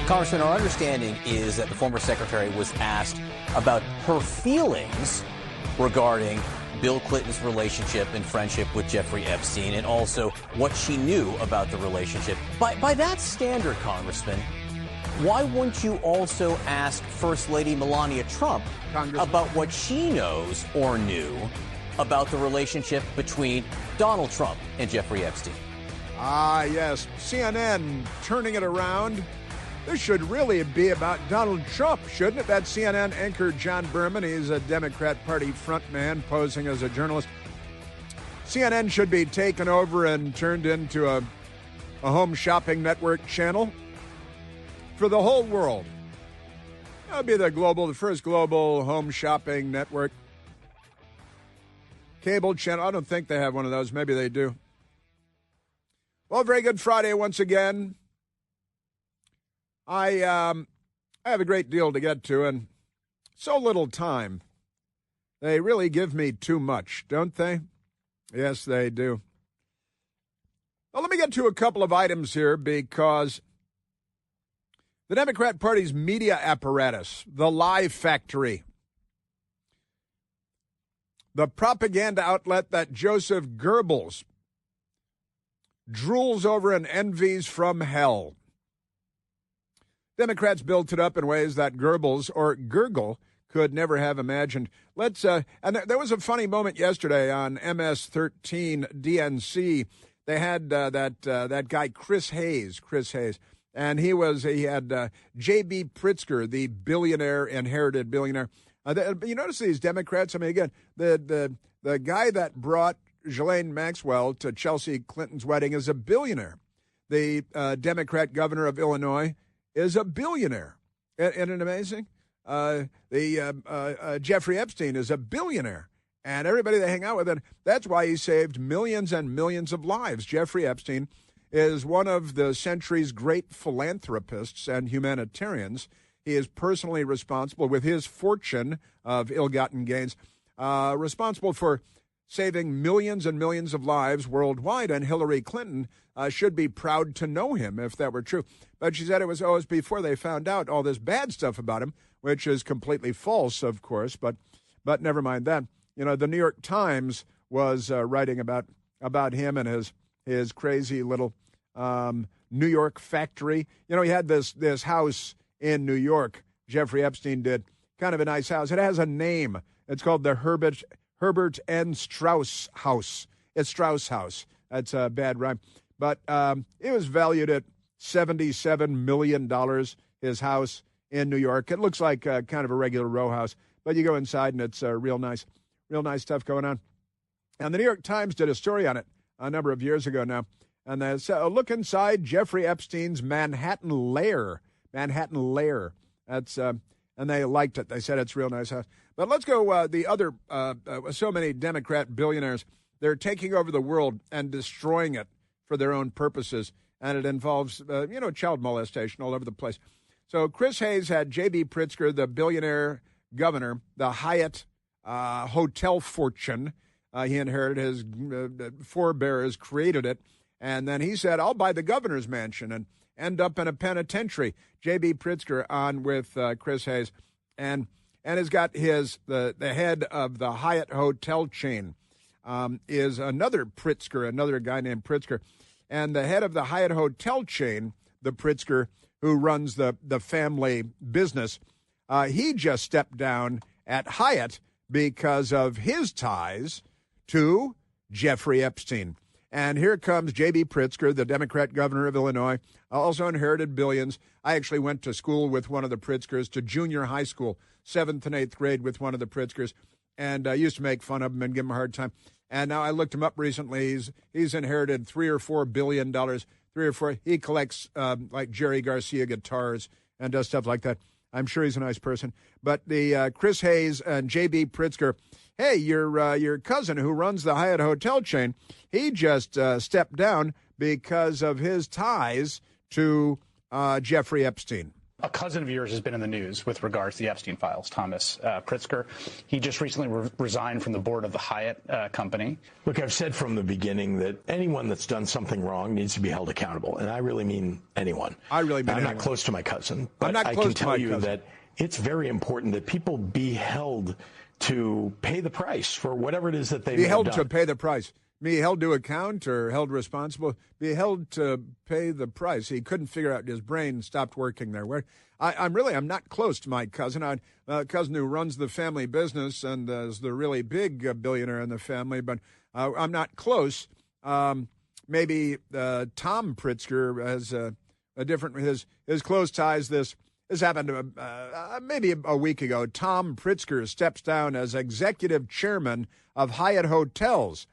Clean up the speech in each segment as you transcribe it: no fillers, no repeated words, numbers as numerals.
Congressman, our understanding is that the former secretary was asked about her feelings regarding Bill Clinton's relationship and friendship with Jeffrey Epstein, and also what she knew about the relationship. By that standard, Congressman, why wouldn't you also ask First Lady Melania Trump about what she knows or knew about the relationship between Donald Trump and Jeffrey Epstein? Yes. CNN turning it around. This should really be about Donald Trump, shouldn't it? That CNN anchor, John Berman, he's a Democrat Party frontman posing as a journalist. CNN should be taken over and turned into a home shopping network channel for the whole world. That would be the first global home shopping network. Cable channel. I don't think they have one of those. Maybe they do. Well, very good Friday once again. I have a great deal to get to, and so little time. They really give me too much, don't they? Yes, they do. Well, let me get to a couple of items here, because the Democrat Party's media apparatus, the lie factory, the propaganda outlet that Joseph Goebbels drools over and envies from hell. Democrats built it up in ways that Goebbels or Gurgle could never have imagined. And there was a funny moment yesterday on MS-13 DNC. They had that guy Chris Hayes, and he had J.B. Pritzker, the inherited billionaire. You notice these Democrats. I mean, again, the guy that brought Ghislaine Maxwell to Chelsea Clinton's wedding is a billionaire. The Democrat governor of Illinois is a billionaire. Isn't it amazing? Jeffrey Epstein is a billionaire. And everybody they hang out with, and that's why he saved millions and millions of lives. Jeffrey Epstein is one of the century's great philanthropists and humanitarians. He is personally responsible, with his fortune of ill-gotten gains, responsible for saving millions and millions of lives worldwide, and Hillary Clinton should be proud to know him if that were true. But she said it was before they found out all this bad stuff about him, which is completely false, of course, but never mind that. You know, the New York Times was writing about him and his crazy little New York factory. You know, he had this house in New York, Jeffrey Epstein did, kind of a nice house. It has a name. It's called the Herbert N. Strauss House. It's Strauss House. That's a bad rhyme. But it was valued at $77 million, his house in New York. It looks like kind of a regular row house, but you go inside and it's real nice stuff going on. And the New York Times did a story on it a number of years ago now. And they said, look inside Jeffrey Epstein's Manhattan lair. That's and they liked it. They said it's a real nice house. But let's go the other, so many Democrat billionaires, they're taking over the world and destroying it for their own purposes. And it involves, child molestation all over the place. So Chris Hayes had J.B. Pritzker, the billionaire governor, the Hyatt hotel fortune. He inherited. His forebears created it. And then he said, I'll buy the governor's mansion and end up in a penitentiary. J.B. Pritzker on with Chris Hayes. And has got the head of the Hyatt hotel chain is another Pritzker, another guy named Pritzker. And the head of the Hyatt hotel chain, the Pritzker, who runs the family business, he just stepped down at Hyatt because of his ties to Jeffrey Epstein. And here comes J.B. Pritzker, the Democrat governor of Illinois, also inherited billions. I actually went to school with one of the Pritzkers, to junior high school, 7th and 8th grade with one of the Pritzkers, and I used to make fun of him and give him a hard time. And now I looked him up recently. He's inherited $3 or $4 billion. He collects like Jerry Garcia guitars and does stuff like that. I'm sure he's a nice person. But the Chris Hayes and J.B. Pritzker, hey, your cousin who runs the Hyatt hotel chain, he just stepped down because of his ties to Jeffrey Epstein. A cousin of yours has been in the news with regards to the Epstein files, Thomas Pritzker. He just recently resigned from the board of the Hyatt company. Look, I've said from the beginning that anyone that's done something wrong needs to be held accountable, and I really mean anyone. I'm not close to my cousin, but I can tell you that it's very important that people be held to pay the price for whatever it is that they be held done. To pay the price. Be held to account or held responsible. Be held to pay the price. He couldn't figure out, his brain stopped working there. I'm not close to my cousin. A cousin who runs the family business and is the really big billionaire in the family, but I'm not close. Maybe Tom Pritzker has a different, his close ties. This happened maybe a week ago. Tom Pritzker steps down as executive chairman of Hyatt Hotels.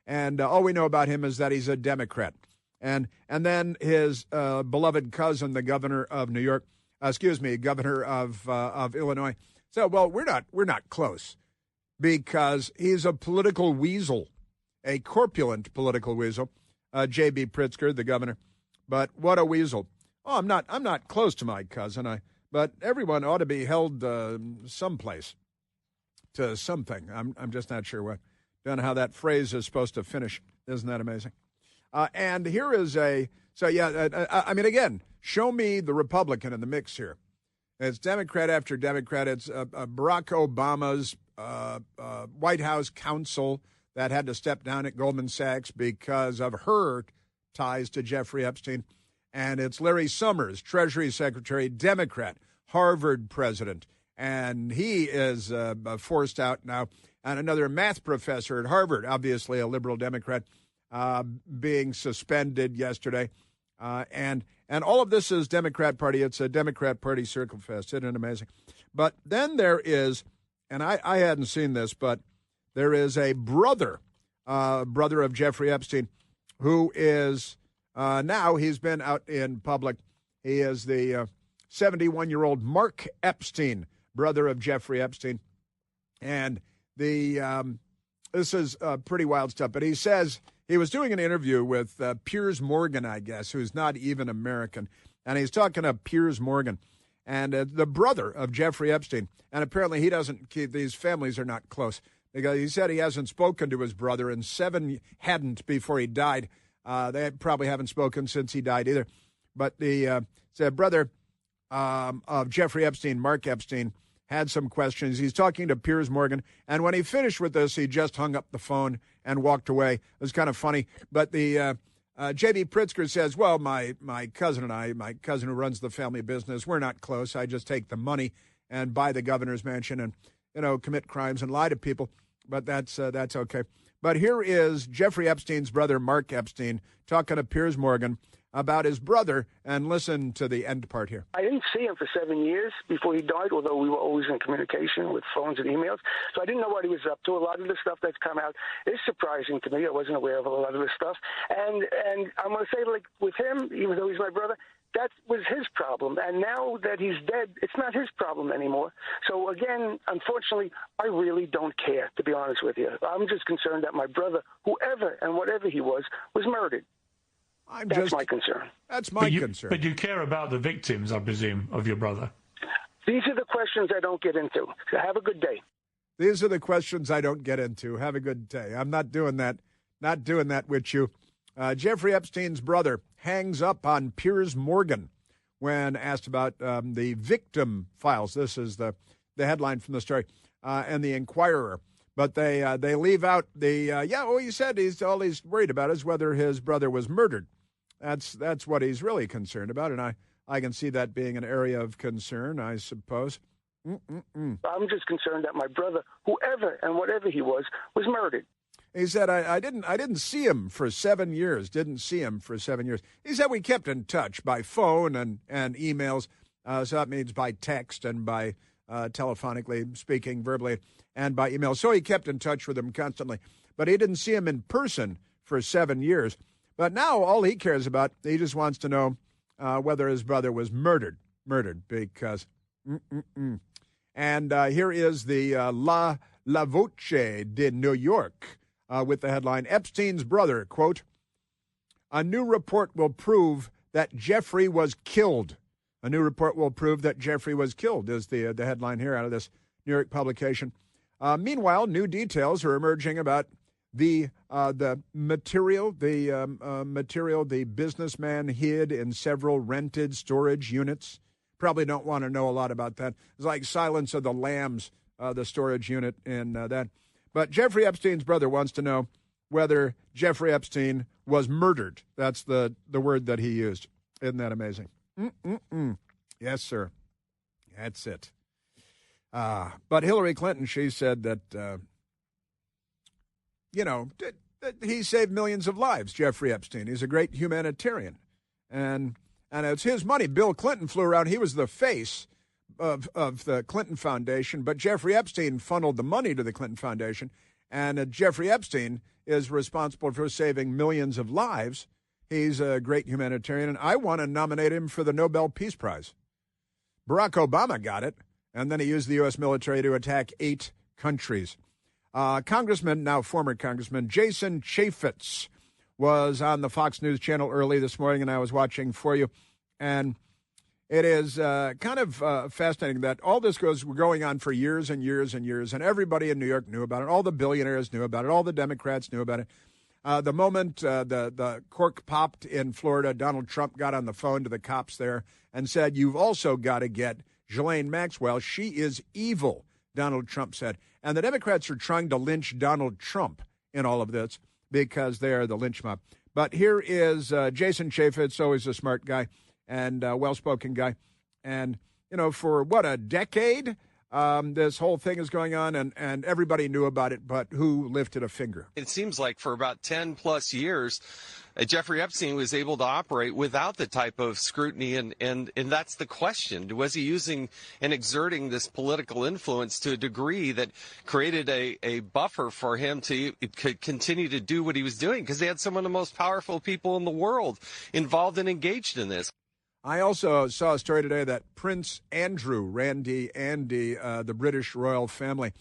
And all we know about him is that he's a Democrat. And then his beloved cousin, the governor of New York, governor of Illinois, said, well, we're not close because he's a political weasel, a corpulent political weasel, J.B. Pritzker, the governor. But what a weasel. Oh, I'm not close to my cousin, but everyone ought to be held someplace to something. I'm just not sure what. Don't know how that phrase is supposed to finish. Isn't that amazing? And here is again, show me the Republican in the mix here. It's Democrat after Democrat. It's Barack Obama's White House counsel that had to step down at Goldman Sachs because of her ties to Jeffrey Epstein. And it's Larry Summers, Treasury Secretary, Democrat, Harvard president. And he is forced out now. And another math professor at Harvard, obviously a liberal Democrat, being suspended yesterday. And all of this is Democrat Party. It's a Democrat Party circle fest. Isn't it amazing? But then there is, and I hadn't seen this, but there is a brother of Jeffrey Epstein, who is now, he's been out in public. He is the 71-year-old Mark Epstein, brother of Jeffrey Epstein. And this is pretty wild stuff, but he says he was doing an interview with Piers Morgan, I guess, who's not even American, and he's talking to Piers Morgan, and the brother of Jeffrey Epstein, and apparently he doesn't keep, these families are not close, because he said he hasn't spoken to his brother, and hadn't before he died. They probably haven't spoken since he died either, but the brother of Jeffrey Epstein, Mark Epstein, had some questions. He's talking to Piers Morgan, and when he finished with this, he just hung up the phone and walked away. It was kind of funny. But the J.B. Pritzker says, well, my cousin and I, my cousin who runs the family business, we're not close. I just take the money and buy the governor's mansion and, commit crimes and lie to people. But that's okay. But here is Jeffrey Epstein's brother, Mark Epstein, talking to Piers Morgan about his brother, and listen to the end part here. I didn't see him for 7 years before he died, although we were always in communication with phones and emails. So I didn't know what he was up to. A lot of the stuff that's come out is surprising to me. I wasn't aware of a lot of this stuff. And I'm going to say, like, with him, even though he's my brother, that was his problem. And now that he's dead, it's not his problem anymore. So, again, unfortunately, I really don't care, to be honest with you. I'm just concerned that my brother, whoever and whatever he was murdered. That's my concern. That's my concern. But you care about the victims, I presume, of your brother. These are the questions I don't get into. So have a good day. These are the questions I don't get into. Have a good day. I'm not doing that. Not doing that with you. Jeffrey Epstein's brother hangs up on Piers Morgan when asked about the victim files. This is the headline from the story, and the Inquirer. But they leave out the, he said all he's worried about is whether his brother was murdered. That's what he's really concerned about, and I can see that being an area of concern, I suppose. I'm just concerned that my brother, whoever and whatever he was murdered. He said, I didn't see him for 7 years, He said we kept in touch by phone and emails, so that means by text and by telephonically speaking, verbally, and by email. So he kept in touch with him constantly. But he didn't see him in person for 7 years. But now all he cares about, he just wants to know whether his brother was murdered because... And here is the La Voce de New York with the headline, Epstein's brother, quote, a new report will prove that Jeffrey was killed. A new report will prove that Jeffrey was killed, is the headline here out of this New York publication. Meanwhile, new details are emerging about the material the businessman hid in several rented storage units. Probably don't want to know a lot about that. It's like Silence of the Lambs, the storage unit in that. But Jeffrey Epstein's brother wants to know whether Jeffrey Epstein was murdered. That's the word that he used. Isn't that amazing? Yes, sir. That's it. But Hillary Clinton, she said that, he saved millions of lives, Jeffrey Epstein. He's a great humanitarian. And it's his money. Bill Clinton flew around. He was the face of the Clinton Foundation, but Jeffrey Epstein funneled the money to the Clinton Foundation. And Jeffrey Epstein is responsible for saving millions of lives. He's a great humanitarian, and I want to nominate him for the Nobel Peace Prize. Barack Obama got it, and then he used the U.S. military to attack 8 countries. Congressman, now former Congressman, Jason Chaffetz was on the Fox News channel early this morning, and I was watching for you. And it is kind of fascinating that all this was going on for years and years and years, and everybody in New York knew about it. All the billionaires knew about it. All the Democrats knew about it. The moment the cork popped in Florida, Donald Trump got on the phone to the cops there and said, "You've also got to get Ghislaine Maxwell. She is evil," Donald Trump said. And the Democrats are trying to lynch Donald Trump in all of this because they are the lynch mob. But here is Jason Chaffetz, always a smart guy and well-spoken guy. And, for what, a decade, this whole thing is going on, and everybody knew about it, but who lifted a finger? It seems like for about 10 plus years, Jeffrey Epstein was able to operate without the type of scrutiny, and that's the question. Was he using and exerting this political influence to a degree that created a buffer for him to continue to do what he was doing? Because they had some of the most powerful people in the world involved and engaged in this. I also saw a story today that Prince Andrew, Randy Andy, the British royal family,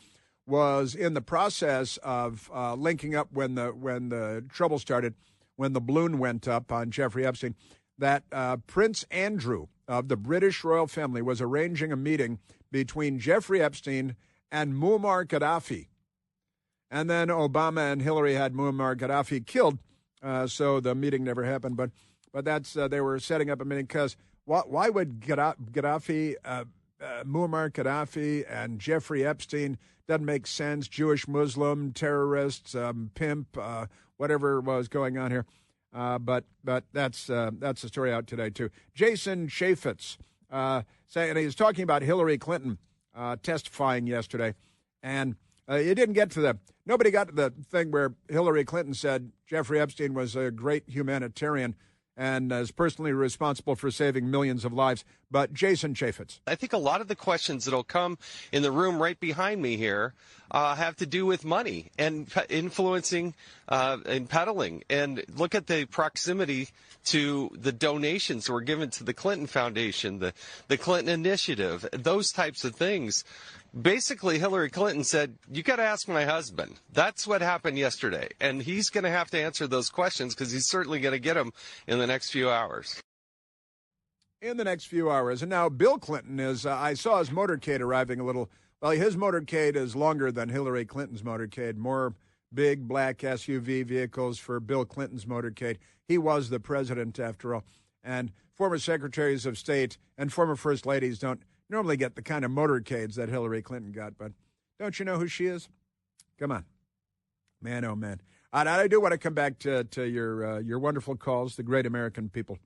was in the process of linking up when the trouble started, when the balloon went up on Jeffrey Epstein, that Prince Andrew of the British royal family was arranging a meeting between Jeffrey Epstein and Muammar Gaddafi. And then Obama and Hillary had Muammar Gaddafi killed, so the meeting never happened. But that's they were setting up a meeting because why would Gaddafi, Muammar Gaddafi and Jeffrey Epstein, doesn't make sense, Jewish, Muslim, terrorists, pimp, whatever was going on here. But that's the story out today, too. Jason Chaffetz, and he was talking about Hillary Clinton testifying yesterday. And it didn't get to nobody got to the thing where Hillary Clinton said Jeffrey Epstein was a great humanitarian and is personally responsible for saving millions of lives. But Jason Chaffetz. I think a lot of the questions that will come in the room right behind me here have to do with money and influencing and peddling. And look at the proximity to the donations that were given to the Clinton Foundation, the Clinton Initiative, those types of things. Basically, Hillary Clinton said, "You got to ask my husband." That's what happened yesterday. And he's going to have to answer those questions because he's certainly going to get them in the next few hours. In the next few hours. And now Bill Clinton is, I saw his motorcade arriving a little. Well, his motorcade is longer than Hillary Clinton's motorcade. More big black SUV vehicles for Bill Clinton's motorcade. He was the president, after all. And former secretaries of state and former first ladies don't normally get the kind of motorcades that Hillary Clinton got. But don't you know who she is? Come on. Man, oh, man. I do want to come back to your wonderful calls, the great American people.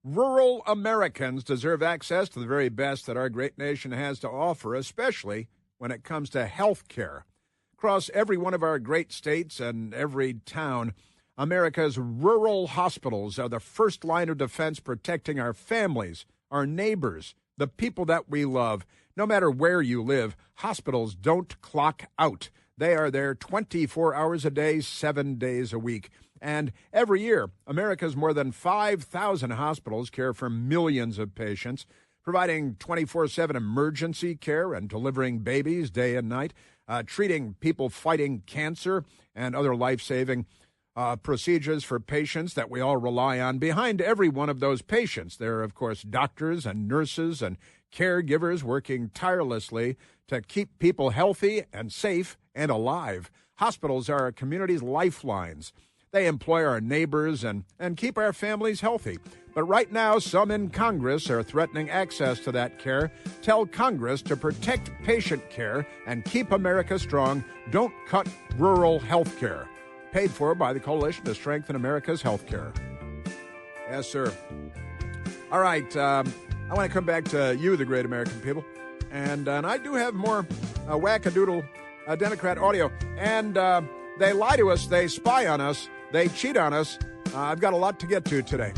Rural Americans deserve access to the very best that our great nation has to offer, especially when it comes to health care. Across every one of our great states and every town, America's rural hospitals are the first line of defense protecting our families, our neighbors, the people that we love. No matter where you live, hospitals don't clock out. They are there 24 hours a day, 7 days a week. And every year, America's more than 5,000 hospitals care for millions of patients, providing 24/7 emergency care and delivering babies day and night, treating people fighting cancer and other life-saving procedures for patients that we all rely on. Behind every one of those patients, there are, of course, doctors and nurses and caregivers working tirelessly to keep people healthy and safe and alive. Hospitals are our community's lifelines. They employ our neighbors and keep our families healthy. But right now, some in Congress are threatening access to that care. Tell Congress to protect patient care and keep America strong. Don't cut rural health care. Paid for by the Coalition to Strengthen America's Health Care. Yes, sir. All right. I want to come back to you, the great American people. And I do have more wackadoodle Democrat audio. And they lie to us. They spy on us. They cheat on us. I've got a lot to get to today.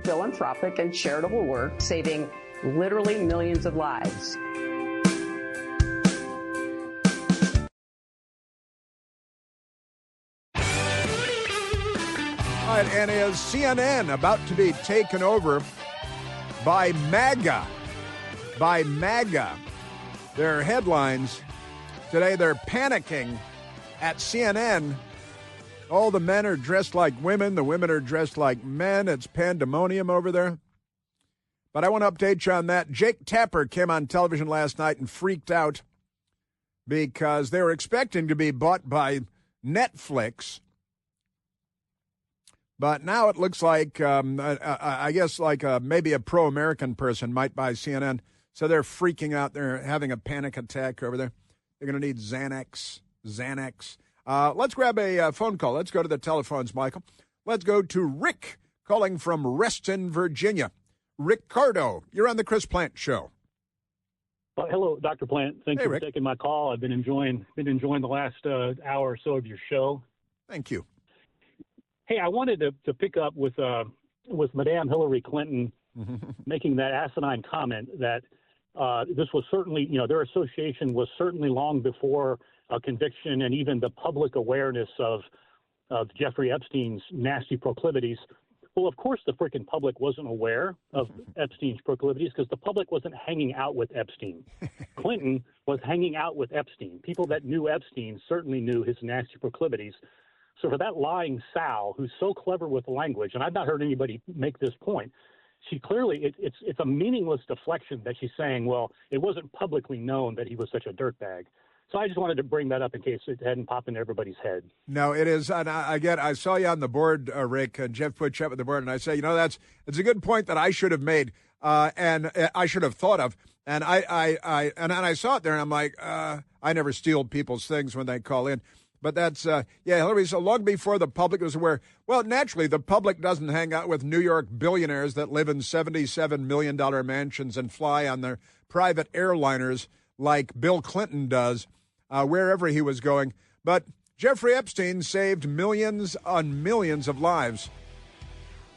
Philanthropic and charitable work, saving literally millions of lives. All right, and is CNN about to be taken over by MAGA? By MAGA. Their headlines today, they're panicking at CNN. All the men are dressed like women. The women are dressed like men. It's pandemonium over there. But I want to update you on that. Jake Tapper came on television last night and freaked out because they were expecting to be bought by Netflix. But now it looks like, I guess, like maybe a pro-American person might buy CNN. So they're freaking out. They're having a panic attack over there. They're going to need Xanax. Let's grab a phone call. Let's go to the telephones, Michael. Let's go to Rick calling from Reston, Virginia. Ricardo, you're on the Chris Plant Show. Hello, Dr. Plant. Thank you for taking my call. I've been enjoying the last hour or so of your show. Thank you. Hey, I wanted to pick up with Madame Hillary Clinton making that asinine comment that this was certainly, their association was certainly long before a conviction and even the public awareness of Jeffrey Epstein's nasty proclivities. Well, of course, the freaking public wasn't aware of Epstein's proclivities because the public wasn't hanging out with Epstein. Clinton was hanging out with Epstein. People that knew Epstein certainly knew his nasty proclivities. So for that lying sow, who's so clever with language, and I've not heard anybody make this point, she clearly, it's a meaningless deflection that she's saying, well, it wasn't publicly known that he was such a dirtbag. So I just wanted to bring that up in case it hadn't popped into everybody's head. No, it is. And I saw you on the board, Rick, and Jeff put you up with the board, and I say, it's a good point that I should have made and I should have thought of. And I saw it there, and I'm like, I never steal people's things when they call in. But that's, Hillary, so long before the public was aware. Well, naturally, the public doesn't hang out with New York billionaires that live in $77 million mansions and fly on their private airliners like Bill Clinton does, wherever he was going. But Jeffrey Epstein saved millions on millions of lives,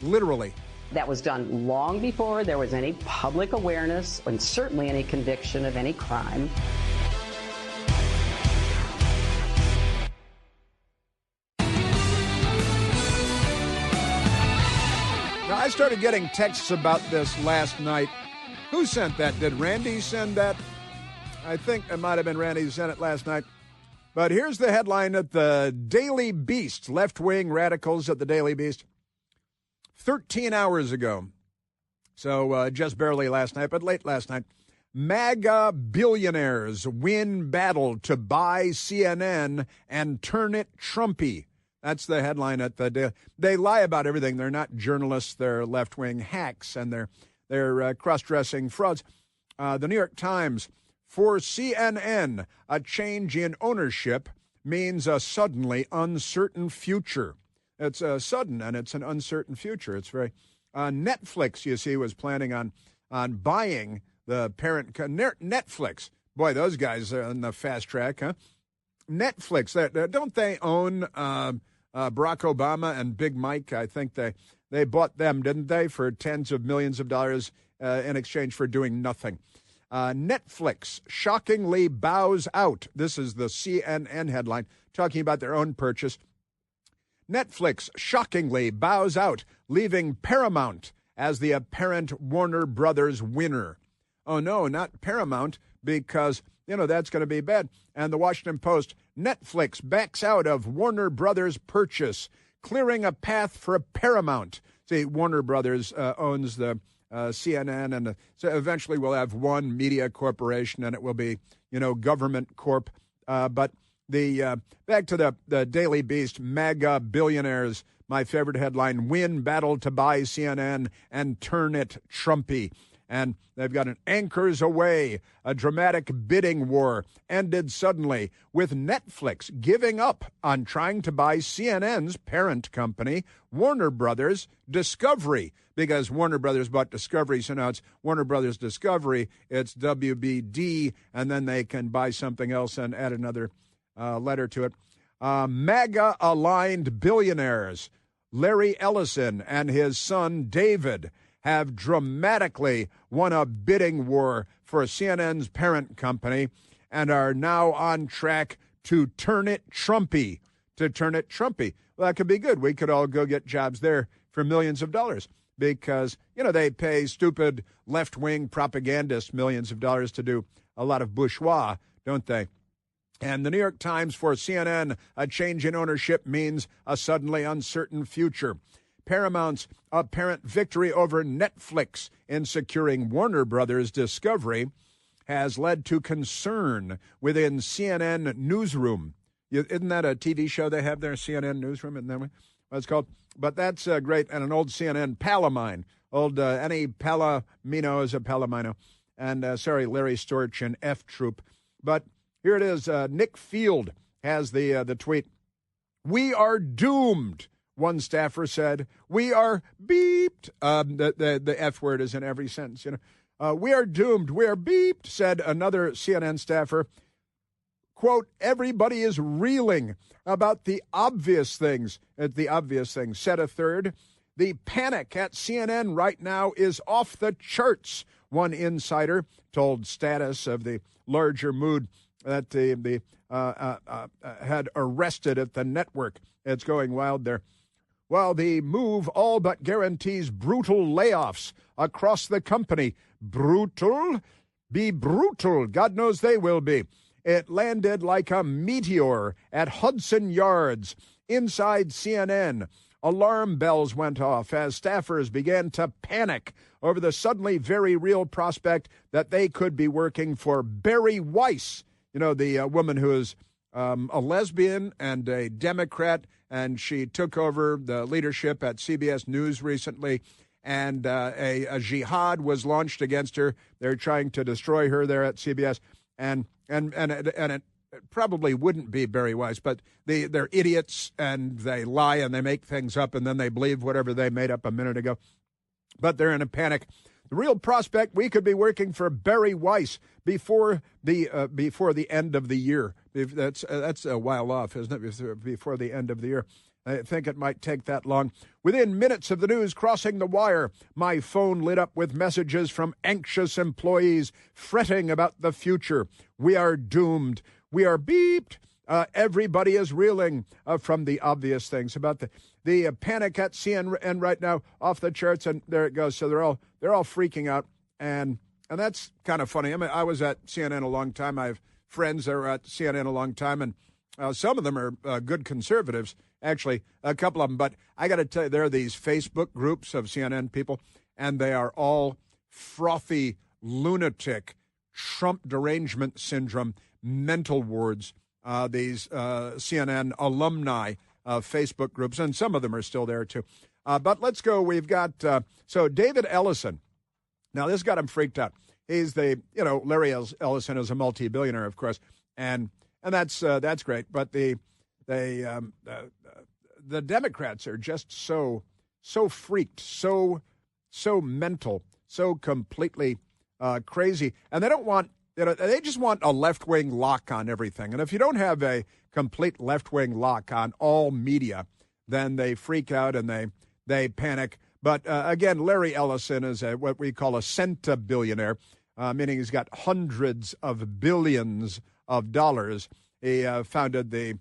literally. That was done long before there was any public awareness and certainly any conviction of any crime. I started getting texts about this last night. Who sent that? Did Randy send that? I think it might have been Randy who sent it last night. But here's the headline at the Daily Beast, left-wing radicals at the Daily Beast. 13 hours ago, so just barely last night, but late last night, MAGA billionaires win battle to buy CNN and turn it Trumpy. That's the headline at the Daily. They lie about everything. They're not journalists. They're left-wing hacks, and they're cross-dressing frauds. The New York Times, for CNN, a change in ownership means a suddenly uncertain future. It's sudden, and it's an uncertain future. It's very Netflix, you see, was planning on buying the parent Netflix. Boy, those guys are on the fast track, huh? Netflix, don't they own Barack Obama and Big Mike? I think they bought them, didn't they, for tens of millions of dollars in exchange for doing nothing. Netflix shockingly bows out. This is the CNN headline talking about their own purchase. Netflix shockingly bows out, leaving Paramount as the apparent Warner Brothers winner. Oh, no, not Paramount, because, that's going to be bad. And the Washington Post, Netflix backs out of Warner Brothers purchase, clearing a path for Paramount. See, Warner Brothers owns the CNN, and so eventually we'll have one media corporation, and it will be, government corp. But the back to the Daily Beast, MAGA billionaires. My favorite headline: win battle to buy CNN and turn it Trumpy. And they've got an anchors away. A dramatic bidding war ended suddenly with Netflix giving up on trying to buy CNN's parent company, Warner Brothers Discovery, because Warner Brothers bought Discovery, so now it's Warner Brothers Discovery, it's WBD, and then they can buy something else and add another letter to it. MAGA-aligned billionaires Larry Ellison and his son David have dramatically won a bidding war for CNN's parent company and are now on track to turn it Trumpy. Well, that could be good. We could all go get jobs there for millions of dollars because, they pay stupid left-wing propagandists millions of dollars to do a lot of bourgeois, don't they? And the New York Times for CNN, a change in ownership means a suddenly uncertain future. Paramount's apparent victory over Netflix in securing Warner Brothers Discovery has led to concern within CNN Newsroom. Isn't that a TV show they have there, CNN Newsroom? Isn't that what it's called? But that's great. And an old CNN pal of mine, any Palomino is a Palomino. And Larry Storch and F Troop. But here it is. Nick Field has the tweet. "We are doomed," one staffer said. "We are beeped." The F word is in every sentence. "We are doomed. We are beeped," said another CNN staffer. Quote, "Everybody is reeling about the obvious things." Said a third. "The panic at CNN right now is off the charts," one insider told Status of the larger mood that the had arrested at the network. It's going wild there. While the move all but guarantees brutal layoffs across the company. Brutal? Be brutal. God knows they will be. It landed like a meteor at Hudson Yards. Inside CNN, alarm bells went off as staffers began to panic over the suddenly very real prospect that they could be working for Bari Weiss, the woman who is a lesbian and a Democrat, and she took over the leadership at CBS News recently, and a jihad was launched against her. They're trying to destroy her there at CBS, and it probably wouldn't be Bari Weiss, but they're idiots, and they lie, and they make things up, and then they believe whatever they made up a minute ago. But they're in a panic. The real prospect, we could be working for Bari Weiss before the end of the year. That's a while off, isn't it? Before the end of the year. I think it might take that long. Within minutes of the news crossing the wire, my phone lit up with messages from anxious employees fretting about the future. We are doomed. We are beeped. Everybody is reeling from the obvious things about the panic at CNN right now off the charts, and there it goes. So they're all freaking out, and that's kind of funny. I mean, I was at CNN a long time. I have friends that are at CNN a long time, and some of them are good conservatives. Actually, a couple of them. But I got to tell you, there are these Facebook groups of CNN people, and they are all frothy, lunatic, Trump derangement syndrome, mental wards. These CNN alumni Facebook groups, and some of them are still there, too. But let's go. We've got, David Ellison. Now, this got him freaked out. He's Larry Ellison is a multi-billionaire, of course, and that's great. But the Democrats are just so freaked, so mental, so completely crazy, and they don't want. They just want a left-wing lock on everything. And if you don't have a complete left-wing lock on all media, then they freak out and they panic. But again, Larry Ellison is what we call a centibillionaire, meaning he's got hundreds of billions of dollars. He founded the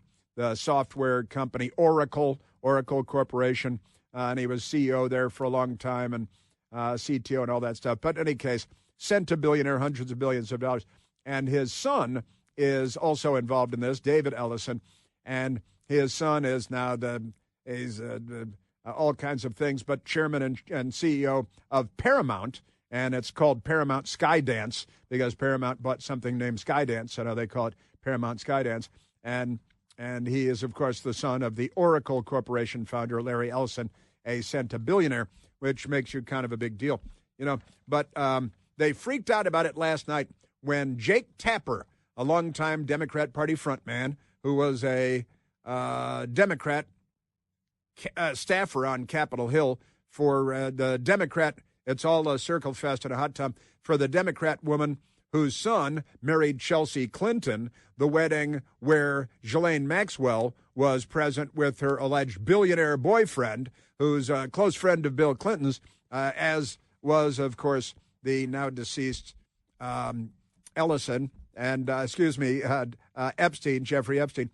software company Oracle Corporation, and he was CEO there for a long time and CTO and all that stuff. But in any case, centibillionaire, hundreds of billions of dollars. And his son is also involved in this, David Ellison. And his son is now He's all kinds of things, but chairman and CEO of Paramount, and it's called Paramount Skydance because Paramount bought something named Skydance, so now they call it Paramount Skydance. And he is, of course, the son of the Oracle Corporation founder, Larry Ellison, a centibillionaire, which makes you kind of a big deal, But they freaked out about it last night when Jake Tapper, a longtime Democrat Party frontman, who was a Democrat staffer on Capitol Hill for the Democrat, it's all a circle fest and a hot tub, for the Democrat woman whose son married Chelsea Clinton, the wedding where Ghislaine Maxwell was present with her alleged billionaire boyfriend, who's a close friend of Bill Clinton's, as was, of course, the now deceased Ellison and, Epstein, Jeffrey Epstein.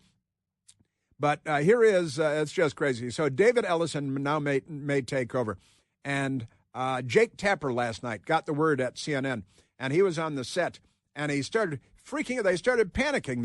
But here is, it's just crazy. So David Ellison now may take over. And Jake Tapper last night got the word at CNN, and he was on the set, and he started freaking. They started panicking.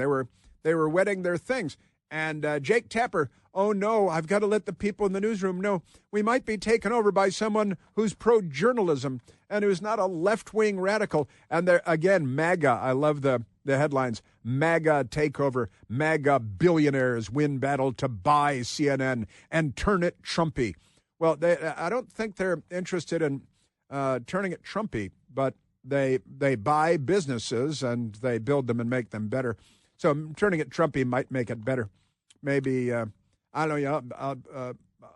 They were wetting their things. And Jake Tapper, oh, no, I've got to let the people in the newsroom know we might be taken over by someone who's pro-journalism and who's not a left-wing radical. And there again, MAGA, I love the headlines, MAGA takeover, MAGA billionaires win battle to buy CNN and turn it Trumpy. Well, I don't think they're interested in turning it Trumpy, but they buy businesses and they build them and make them better. So turning it Trumpy might make it better. Maybe, I don't know,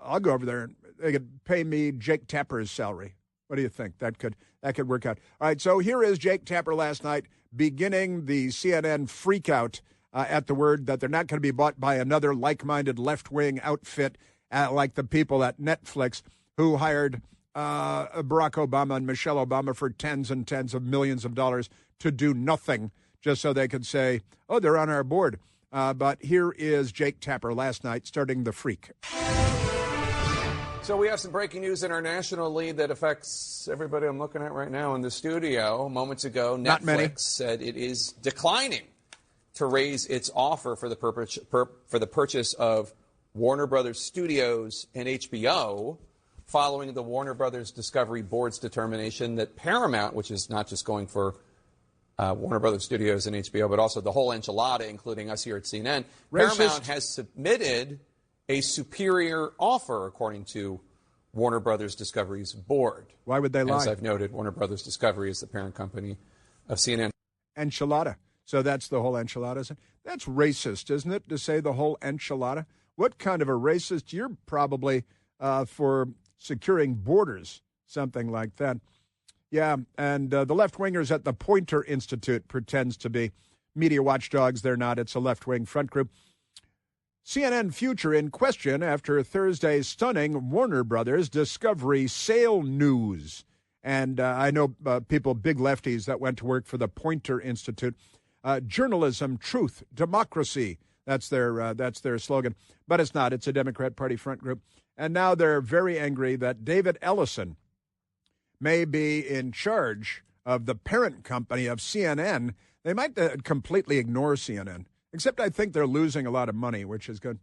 I'll go over there and they could pay me Jake Tapper's salary. What do you think? That could work out. All right, so here is Jake Tapper last night beginning the CNN freakout at the word that they're not going to be bought by another like-minded left-wing outfit like the people at Netflix who hired Barack Obama and Michelle Obama for tens and tens of millions of dollars to do nothing just so they could say, oh, they're on our board. But here is Jake Tapper last night starting the freak. So we have some breaking news in our national lead that affects everybody I'm looking at right now in the studio. Moments ago, Netflix said it is declining to raise its offer for the purchase of Warner Brothers Studios and HBO, following the Warner Brothers Discovery Board's determination that Paramount, which is not just going for Warner Brothers Studios and HBO, but also the whole enchilada, including us here at CNN, Paramount has submitted a superior offer, according to Warner Brothers Discovery's board. Why would they lie? As I've noted, Warner Brothers Discovery is the parent company of CNN. Enchilada. So that's the whole enchilada. That's racist, isn't it, to say the whole enchilada? What kind of a racist? You're probably for securing borders, something like that. Yeah, and the left-wingers at the Poynter Institute pretends to be media watchdogs. They're not. It's a left-wing front group. CNN future in question after Thursday's stunning Warner Brothers Discovery sale news. And I know people, big lefties that went to work for the Poynter Institute. Journalism, truth, democracy. That's their slogan. But it's not. It's a Democrat Party front group. And now they're very angry that David Ellison may be in charge of the parent company of CNN. They might completely ignore CNN. Except I think they're losing a lot of money, which is good.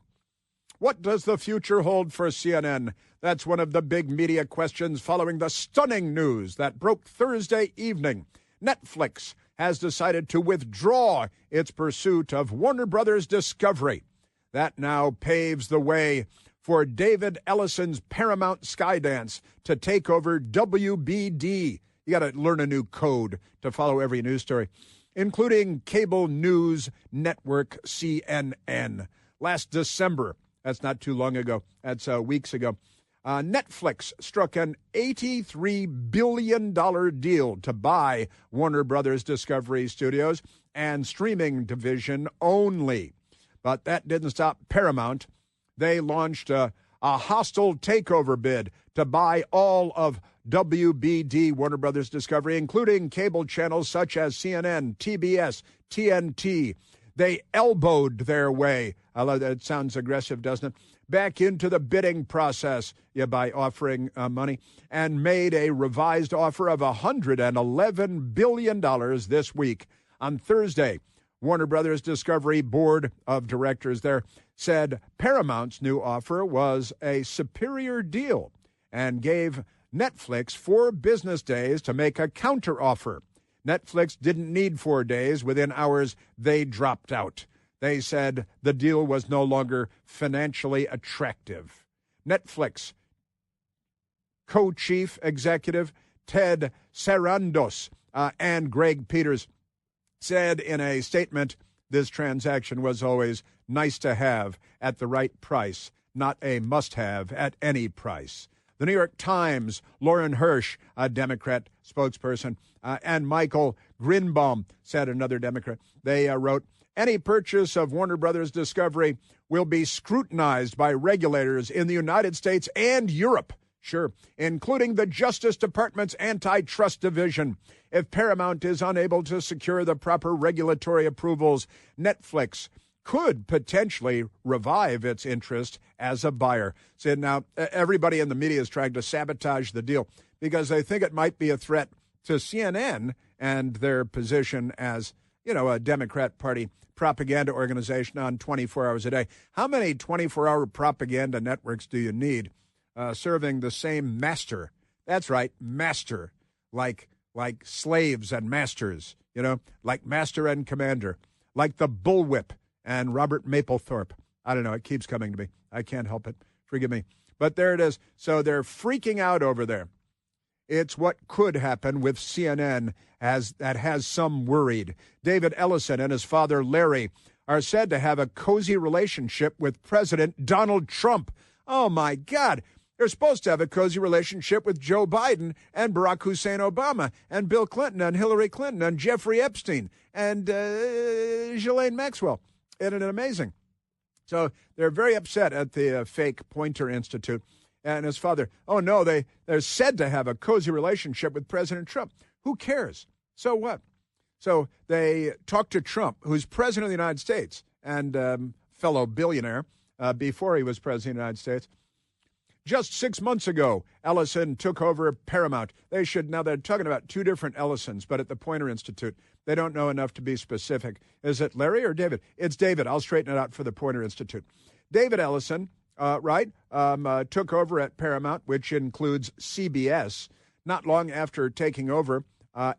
What does the future hold for CNN? That's one of the big media questions following the stunning news that broke Thursday evening. Netflix has decided to withdraw its pursuit of Warner Brothers Discovery. That now paves the way for David Ellison's Paramount Skydance to take over WBD. You got to learn a new code to follow every news story, including cable news network CNN. Last December, that's not too long ago, that's weeks ago, Netflix struck an $83 billion deal to buy Warner Brothers Discovery Studios and streaming division only. But that didn't stop Paramount. They launched a hostile takeover bid to buy all of WBD, Warner Brothers Discovery, including cable channels such as CNN, TBS, TNT. They elbowed their way, I love that, it sounds aggressive, doesn't it, back into the bidding process by offering money, and made a revised offer of $111 billion this week. On Thursday, Warner Brothers Discovery Board of Directors there said Paramount's new offer was a superior deal and gave Netflix 4 business days to make a counteroffer. Netflix didn't need 4 days. Within hours, they dropped out. They said the deal was no longer financially attractive. Netflix co-chief executive Ted Sarandos and Greg Peters said in a statement, this transaction was always nice to have at the right price, not a must-have at any price. The New York Times, Lauren Hirsch, a Democrat spokesperson, and Michael Grinbaum, said another Democrat, they wrote, any purchase of Warner Brothers Discovery will be scrutinized by regulators in the United States and Europe, sure, including the Justice Department's Antitrust Division. If Paramount is unable to secure the proper regulatory approvals, Netflix could potentially revive its interest as a buyer. So now everybody in the media is trying to sabotage the deal because they think it might be a threat to CNN and their position as, a Democrat Party propaganda organization on 24 hours a day. How many 24-hour propaganda networks do you need serving the same master? That's right, master, like slaves and masters, like master and commander, like the bullwhip and Robert Mapplethorpe. I don't know. It keeps coming to me. I can't help it. Forgive me. But there it is. So they're freaking out over there. It's what could happen with CNN that has some worried. David Ellison and his father, Larry, are said to have a cozy relationship with President Donald Trump. Oh, my God. They're supposed to have a cozy relationship with Joe Biden and Barack Hussein Obama and Bill Clinton and Hillary Clinton and Jeffrey Epstein and Ghislaine Maxwell. Isn't it amazing? So they're very upset at the fake Poynter Institute and his father. Oh, no, they're said to have a cozy relationship with President Trump. Who cares? So what? So they talked to Trump, who's president of the United States and fellow billionaire before he was president of the United States. Just 6 months ago, Ellison took over Paramount. They're talking about 2 different Ellisons, but at the Poynter Institute. They don't know enough to be specific. Is it Larry or David? It's David. I'll straighten it out for the Poynter Institute. David Ellison, took over at Paramount, which includes CBS. Not long after taking over,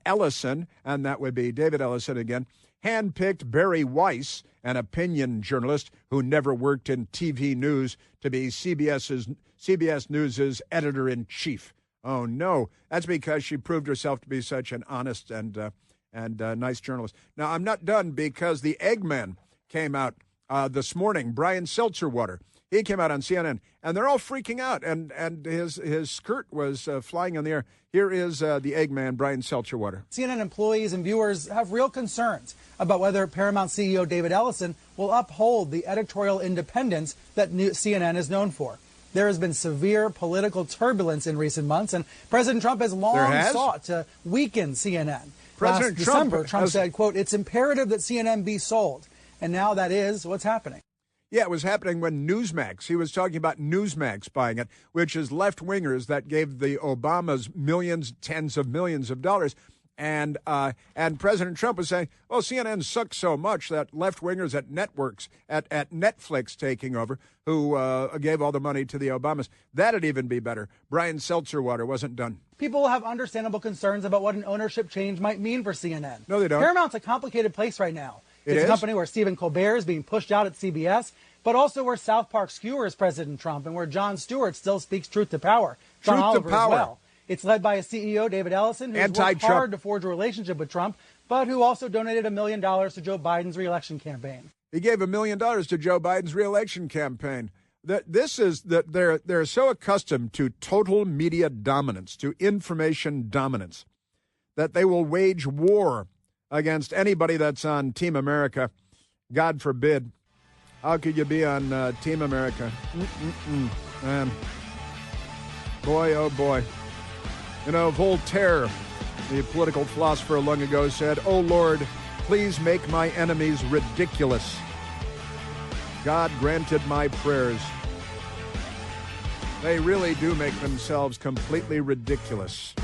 Ellison, and that would be David Ellison again, handpicked Barry Weiss, an opinion journalist who never worked in TV news, to be CBS News' editor-in-chief. Oh, no. That's because she proved herself to be such an honest and nice journalist. Now, I'm not done because the Eggman came out this morning, Brian Seltzerwater. He came out on CNN, and they're all freaking out, and his skirt was flying in the air. Here is the Eggman, Brian Seltzerwater. CNN employees and viewers have real concerns about whether Paramount CEO David Ellison will uphold the editorial independence that CNN is known for. There has been severe political turbulence in recent months, and President Trump has long sought to weaken CNN. Last December, Trump said, quote, it's imperative that CNN be sold. And now that is what's happening. Yeah, it was happening when Newsmax, he was talking about Newsmax buying it, which is left-wingers that gave the Obamas millions, tens of millions of dollars. And President Trump was saying, well, CNN sucks so much that left-wingers at networks, at Netflix taking over, who gave all the money to the Obamas, that'd even be better. Brian Seltzerwater wasn't done. People have understandable concerns about what an ownership change might mean for CNN. No, they don't. Paramount's a complicated place right now. It's a company where Stephen Colbert is being pushed out at CBS, but also where South Park skewers President Trump and where Jon Stewart still speaks truth to power. John Oliver as well. It's led by a CEO, David Ellison, who's worked hard to forge a relationship with Trump, but who also donated $1 million to Joe Biden's reelection campaign. He gave $1 million to Joe Biden's reelection campaign. They're so accustomed to total media dominance, to information dominance, that they will wage war against anybody that's on Team America. God forbid. How could you be on Team America? Man. Boy, oh boy. You know, Voltaire, the political philosopher long ago, said, "Oh Lord, please make my enemies ridiculous." God granted my prayers. They really do make themselves completely ridiculous.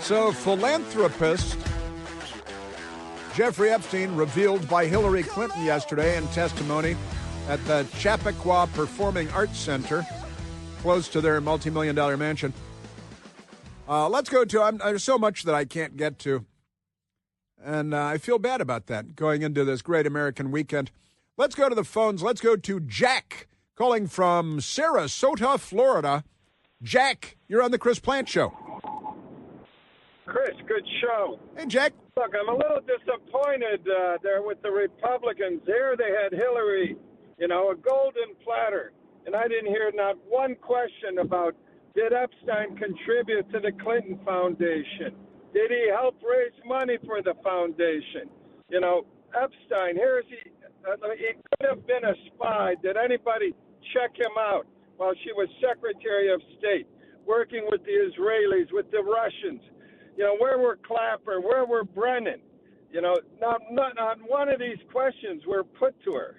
So, philanthropist Jeffrey Epstein revealed by Hillary Clinton yesterday in testimony at the Chappaqua Performing Arts Center, close to their multi-million-dollar mansion. Let's go to, there's so much that I can't get to, and I feel bad about that going into this great American weekend. Let's go to the phones. Let's go to Jack, calling from Sarasota, Florida. Jack, you're on the Chris Plant Show. Chris, good show. Hey, Jack. Look, I'm a little disappointed there with the Republicans. There they had Hillary, a golden platter. And I didn't hear not one question about, did Epstein contribute to the Clinton Foundation? Did he help raise money for the foundation? Epstein, he could have been a spy. Did anybody check him out while she was Secretary of State, working with the Israelis, with the Russians? Where were Clapper? Where were Brennan? Not one of these questions were put to her.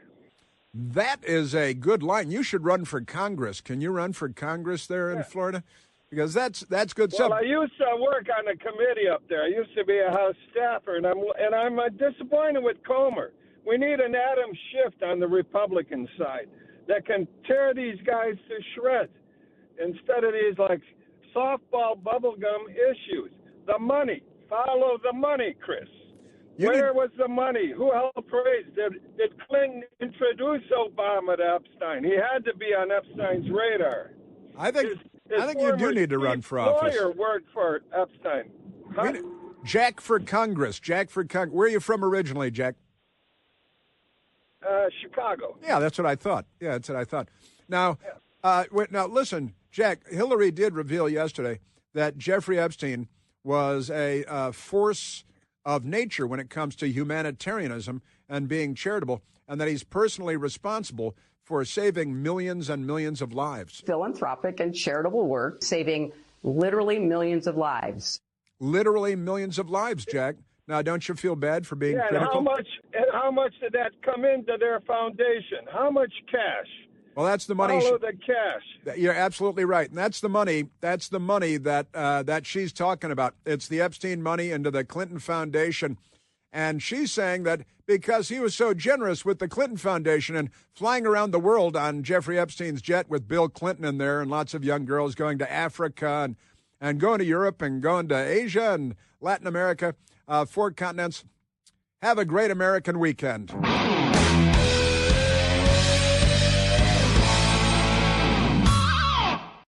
That is a good line. You should run for Congress. Can you run for Congress there in Florida? Because that's good stuff. Well, I used to work on a committee up there. I used to be a House staffer, and I'm disappointed with Comer. We need an Adam Schiff on the Republican side that can tear these guys to shreds instead of these softball bubblegum issues. The money. Follow the money, Chris. Where was the money? Who helped raise? Did Clinton introduce Obama to Epstein? He had to be on Epstein's radar. I think you do need to run for office. Lawyer worked for Epstein. Huh? Jack for Congress. Where are you from originally, Jack? Chicago. Yeah, that's what I thought. Now, now listen, Jack. Hillary did reveal yesterday that Jeffrey Epstein was a force of nature when it comes to humanitarianism and being charitable, and that he's personally responsible for saving millions and millions of lives. Philanthropic and charitable work, saving literally millions of lives. Literally millions of lives, Jack. Now, don't you feel bad for being critical? And how much did that come into their foundation? How much cash? Well, that's the money. Follow the cash. You're absolutely right, and that's the money. That's the money that she's talking about. It's the Epstein money into the Clinton Foundation, and she's saying that because he was so generous with the Clinton Foundation and flying around the world on Jeffrey Epstein's jet with Bill Clinton in there, and lots of young girls going to Africa and going to Europe and going to Asia and Latin America, 4 continents. Have a great American weekend.